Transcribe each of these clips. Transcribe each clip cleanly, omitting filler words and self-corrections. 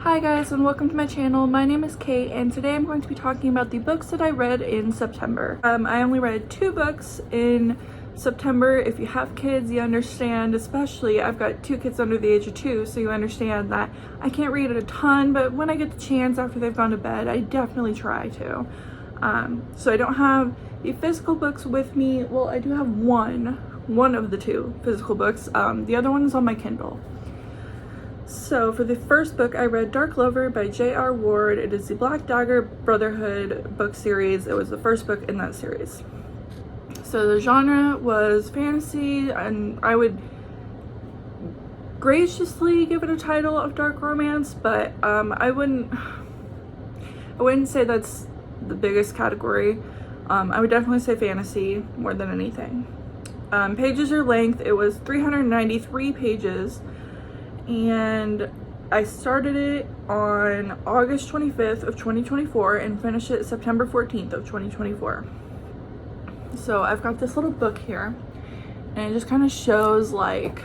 Hi guys, and welcome to my channel. My name is Kate, and today I'm going to be talking about the books that I read in September. I only read 2 books in September. If you have kids, you understand, especially I've got 2 kids under the age of 2, so you understand that I can't read a ton, but when I get the chance after they've gone to bed, I definitely try to. So I don't have the physical books with me. Well, I do have one of the 2 physical books. The other one is on my Kindle. So for the first book, I read Dark Lover by J.R. Ward. It is the Black Dagger Brotherhood book series. It was the first book in that series. So the genre was fantasy, and I would graciously give it a title of dark romance, but I wouldn't say that's the biggest category. I would definitely say fantasy more than anything. Pages or length, it was 393 pages. And I started it on August 25th of 2024 and finished it September 14th of 2024. So I've got this little book here, and it just kind of shows, like,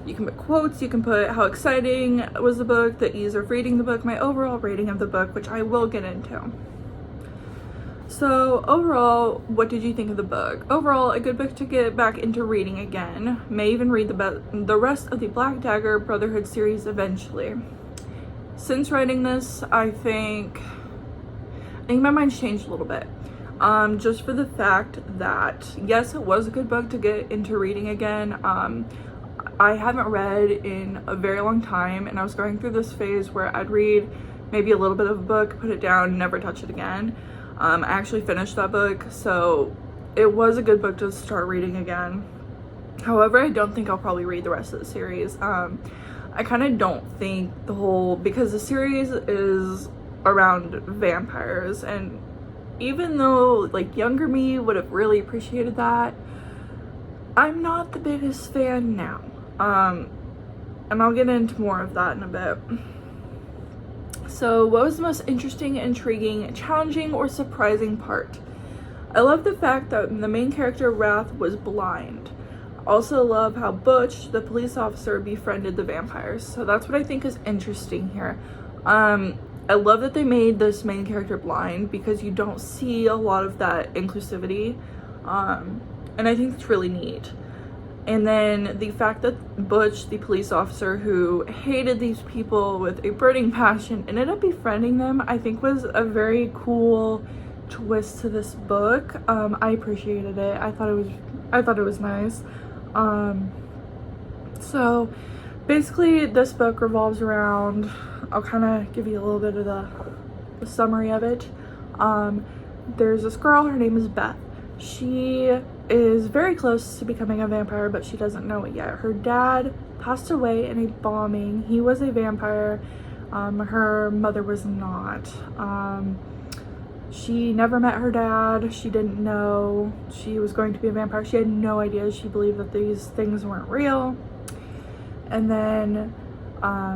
you can put quotes, you can put how exciting was the book, the ease of reading the book, my overall rating of the book, which I will get into. So overall, what did you think of the book? Overall, a good book to get back into reading again. May even read the rest of the Black Dagger Brotherhood series eventually. Since writing this, I think my mind's changed a little bit. Just for the fact that, yes, it was a good book to get into reading again. I haven't read in a very long time, and I was going through this phase where I'd read maybe a little bit of a book, put it down, never touch it again. I actually finished that book, so it was a good book to start reading again. However, I don't think I'll probably read the rest of the series. I kind of don't think because the series is around vampires, and even though, like, younger me would have really appreciated that, I'm not the biggest fan now. And I'll get into more of that in a bit. So what was the most interesting, intriguing, challenging, or surprising part? I love the fact that the main character, Wrath, was blind. Also love how Butch, the police officer, befriended the vampires. So that's what I think is interesting here. I love that they made this main character blind, because you don't see a lot of that inclusivity. And I think it's really neat. And then the fact that Butch, the police officer who hated these people with a burning passion, ended up befriending them, I think was a very cool twist to this book. I appreciated it. I thought it was nice. So basically this book revolves around, I'll kind of give you a little bit of the summary of it. There's this girl, her name is Beth. She is very close to becoming a vampire, but she doesn't know it yet. Her dad passed away in a bombing. He was a vampire. Her mother was not. She never met her dad. She didn't know she was going to be a vampire. She had no idea. She believed that these things weren't real. And then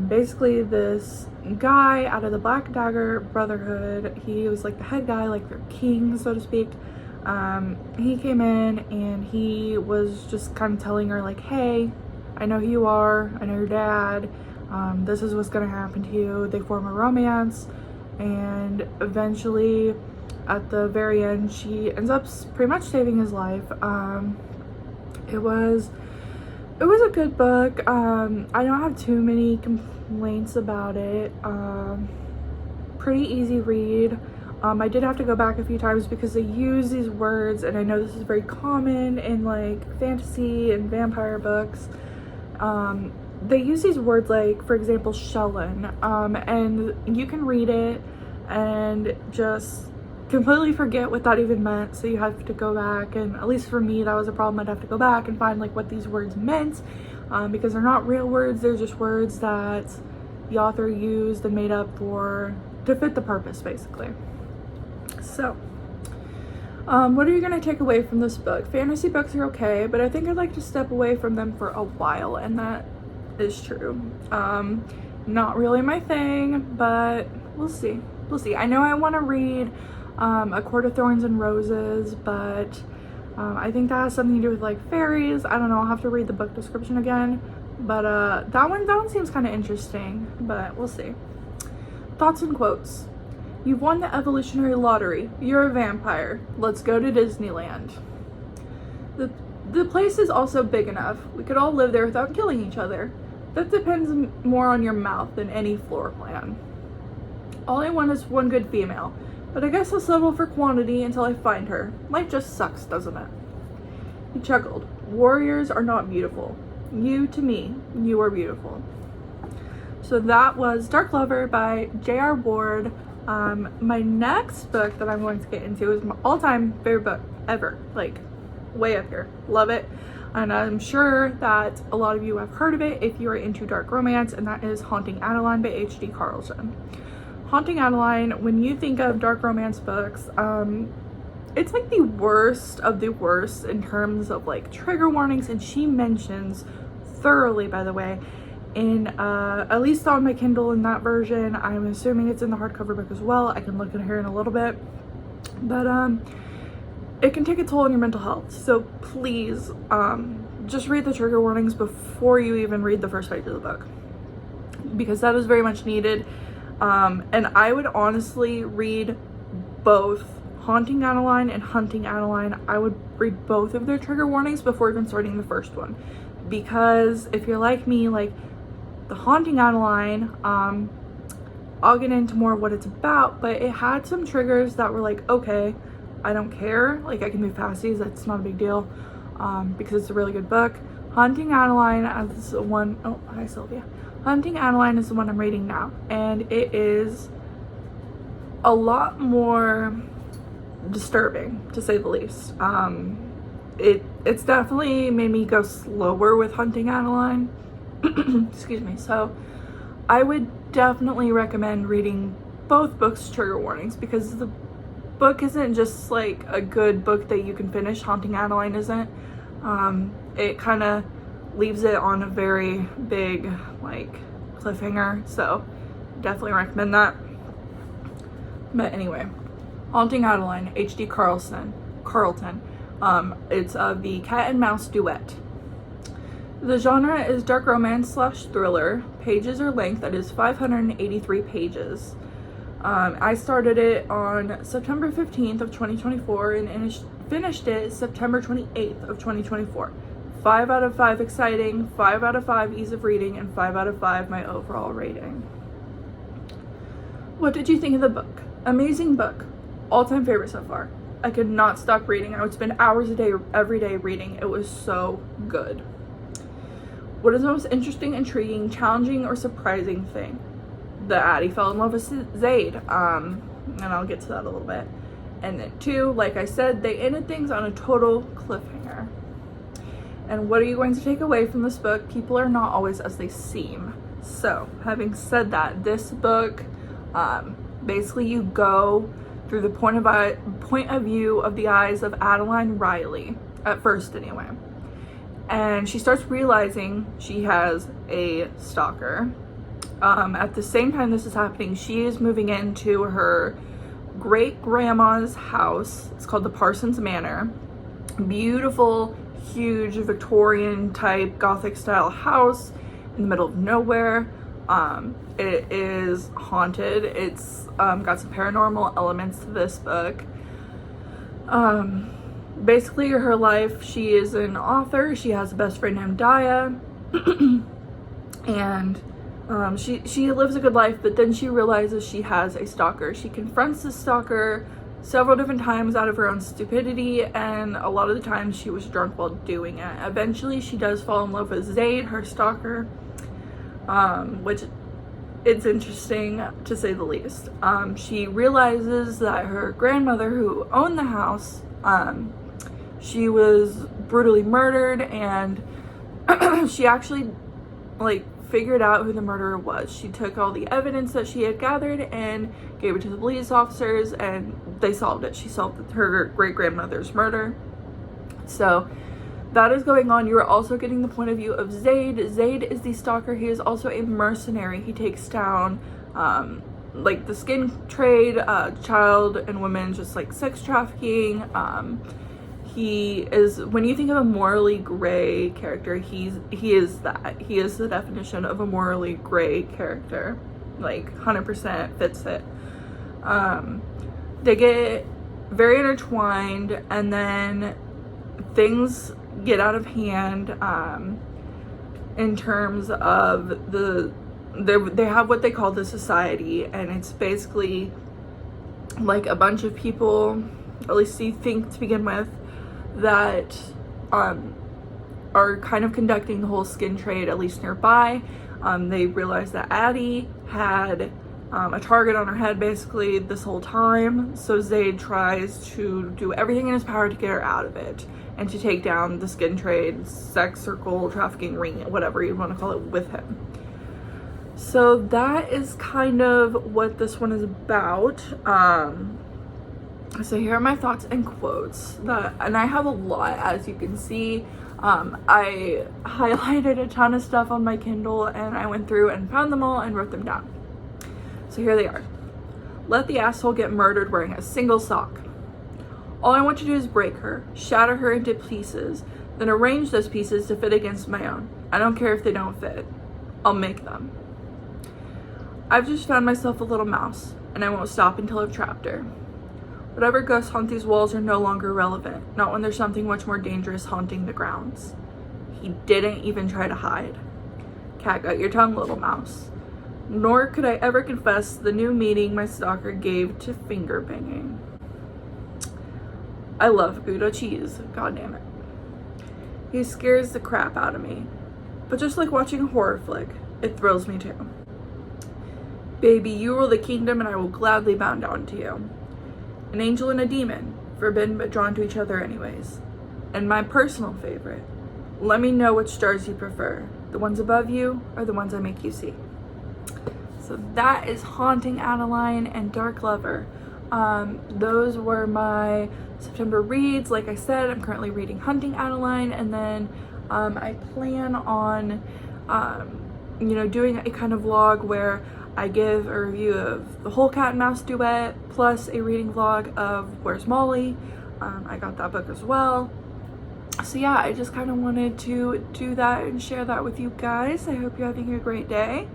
basically this guy out of the Black Dagger Brotherhood, he was like the head guy, like their king, so to speak. He came in and he was just kind of telling her, like, hey, I know who you are, I know your dad, this is what's gonna happen to you. They form a romance, and eventually at the very end she ends up pretty much saving his life. It was a good book. I don't have too many complaints about it. Pretty easy read. I did have to go back a few times because they use these words, and I know this is very common in, like, fantasy and vampire books. They use these words, like, for example, Shellen, and you can read it and just completely forget what that even meant, so you have to go back, and at least for me that was a problem. I'd have to go back and find, like, what these words meant, because they're not real words. They're just words that the author used and made up to fit the purpose, basically. So, what are you going to take away from this book? Fantasy books are okay, but I think I'd like to step away from them for a while, and that is true. Not really my thing, but we'll see. I know I want to read A Court of Thorns and Roses, but I think that has something to do with, like, fairies. I don't know, I'll have to read the book description again, but that one seems kind of interesting, but we'll see. Thoughts and quotes. You've won the evolutionary lottery. You're a vampire. Let's go to Disneyland. The place is also big enough. We could all live there without killing each other. That depends more on your mouth than any floor plan. All I want is one good female, but I guess I'll settle for quantity until I find her. Life just sucks, doesn't it? He chuckled. Warriors are not beautiful. You, to me, you are beautiful. So that was Dark Lover by J.R. Ward. My next book that I'm going to get into is my all-time favorite book ever. Like, way up here. Love it. And I'm sure that a lot of you have heard of it if you are into dark romance, and that is Haunting Adeline by H.D. Carlton. Haunting Adeline, when you think of dark romance books, it's like the worst of the worst in terms of like trigger warnings, and she mentions thoroughly, by the way, in at least on my Kindle in that version. I'm assuming it's in the hardcover book as well. I can look at her in a little bit, but it can take a toll on your mental health. So please, just read the trigger warnings before you even read the first page of the book, because that is very much needed. And I would honestly read both Haunting Adeline and Hunting Adeline. I would read both of their trigger warnings before even starting the first one, because if you're like me, like the Haunting Adeline, I'll get into more of what it's about, but it had some triggers that were like, okay, I don't care, like I can move past these, that's not a big deal, because it's a really good book. Haunting Adeline as the one, oh hi Sylvia. Haunting Adeline is the one I'm reading now, and it is a lot more disturbing, to say the least. It's definitely made me go slower with Haunting Adeline. Excuse me. So I would definitely recommend reading both books' trigger warnings, because the book isn't just like a good book that you can finish. Haunting Adeline isn't. It kind of leaves it on a very big like cliffhanger, so definitely recommend that. But anyway, Haunting Adeline, H.D. Carlton. It's the cat and mouse duet. The genre is dark romance / thriller. Pages or length, that is 583 pages. I started it on September 15th of 2024 and finished it September 28th of 2024. 5 out of 5 exciting, 5 out of 5 ease of reading, and 5 out of 5 my overall rating. What did you think of the book? Amazing book. All-time favorite so far. I could not stop reading. I would spend hours a day, every day reading. It was so good. What is the most interesting, intriguing, challenging, or surprising thing? That Addie fell in love with Zaid. And I'll get to that a little bit. And then 2, like I said, they ended things on a total cliffhanger. And what are you going to take away from this book? People are not always as they seem. So, having said that, this book, basically you go through the point of view of the eyes of Adeline Riley, at first anyway. And she starts realizing she has a stalker. At the same time this is happening, she is moving into her great-grandma's house. It's called the Parsons Manor. Beautiful, huge Victorian type Gothic style house in the middle of nowhere. It is haunted. It's got some paranormal elements to this book. Basically her life, she is an author. She has a best friend named Daya. And she lives a good life, but then she realizes she has a stalker. She confronts the stalker several different times out of her own stupidity, and a lot of the times she was drunk while doing it. Eventually she does fall in love with Zaid, her stalker, which it's interesting to say the least. She realizes that her grandmother, who owned the house, she was brutally murdered, and she actually like figured out who the murderer was. She took all the evidence that she had gathered and gave it to the police officers, and they solved it. She solved her great-grandmother's murder. So that is going on. You are also getting the point of view of Zaid. Zaid is the stalker. He is also a mercenary. He takes down like the skin trade, child and women, just like sex trafficking. He is, when you think of a morally gray character, he is that. He is the definition of a morally gray character. like 100% fits it. They get very intertwined, and then things get out of hand in terms of they have what they call the society, and it's basically like a bunch of people, at least you think to begin with, that are kind of conducting the whole skin trade, at least nearby. They realized that Addie had a target on her head basically this whole time, so Zayd tries to do everything in his power to get her out of it and to take down the skin trade, sex circle, trafficking ring, whatever you want to call it, with him. So that is kind of what this one is about. So here are my thoughts and quotes, and I have a lot, as you can see. I highlighted a ton of stuff on my Kindle, and I went through and found them all and wrote them down. So here they are. Let the asshole get murdered wearing a single sock. All I want to do is break her, shatter her into pieces, then arrange those pieces to fit against my own. I don't care if they don't fit. I'll make them. I've just found myself a little mouse, and I won't stop until I've trapped her. Whatever ghosts haunt these walls are no longer relevant, not when there's something much more dangerous haunting the grounds. He didn't even try to hide. Cat got your tongue, little mouse. Nor could I ever confess the new meaning my stalker gave to finger banging. I love Gouda cheese, goddammit. He scares the crap out of me, but just like watching a horror flick, it thrills me too. Baby, you rule the kingdom and I will gladly bow down to you. An angel and a demon, forbidden but drawn to each other anyways. And my personal favorite, let me know which stars you prefer, the ones above you or the ones I make you see. So that is Haunting Adeline and Dark Lover. Those were my September reads. Like I said, I'm currently reading Hunting Adeline, and then I plan on doing a kind of vlog where I give a review of the whole Cat and Mouse Duet, plus a reading vlog of Where's Molly. I got that book as well. So yeah, I just kind of wanted to do that and share that with you guys. I hope you're having a great day.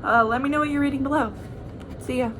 Let me know what you're reading below. See ya.